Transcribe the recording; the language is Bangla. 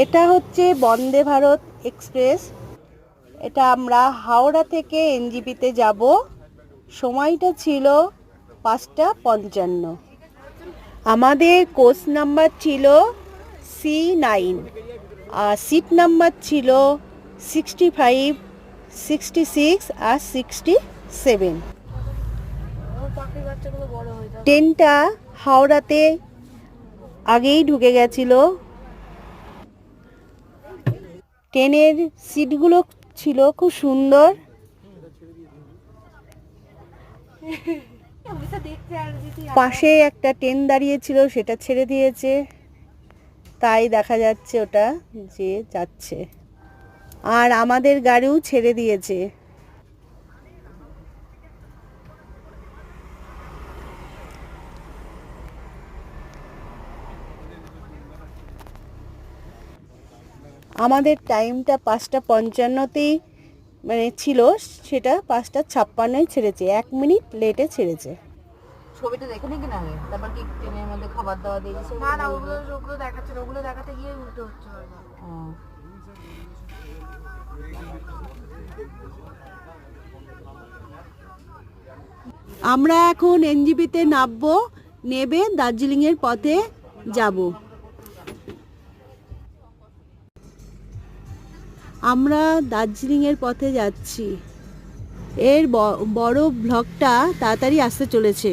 এটা হচ্ছে বন্দে ভারত এক্সপ্রেস। এটা আমরা হাওড়া থেকে এনজিপিতে যাব। সময়টা ছিল 5:55। আমাদের কোচ নাম্বার ছিল C9 আর সিট নাম্বার ছিল 65, 66 আর 67। ট্রেনটা হাওড়াতে আগেই ঢুকে গেছিল। ট্রেনের সিটগুলো ছিল খুব সুন্দর। পাশে একটা ট্রেন দাঁড়িয়েছিল, সেটা ছেড়ে দিয়েছে, তাই দেখা যাচ্ছে ওটা যে যাচ্ছে। আর আমাদের গাড়িও ছেড়ে দিয়েছে। আমাদের টাইমটা 5:55তেই ছিল, সেটা 5:56 ছেড়েছে, 1 মিনিট লেটে ছেড়েছে। ছবিটা দেখে নাকি না আগে, তারপর কি ট্রেনের মধ্যে খাবার দাবার দিয়ে দিয়েছে? না না, ওগুলো দেখাচ্ছে না, ওগুলো দেখাতে গিয়ে উল্টো হচ্ছে। আমরা এখন এনজিপিতে নামবো, নেবে দার্জিলিংয়ের পথে যাব। আমরা দার্জিলিংয়ের পথে যাচ্ছি। এর বড় ব্লগটা তাড়াতাড়ি আসতে চলেছে।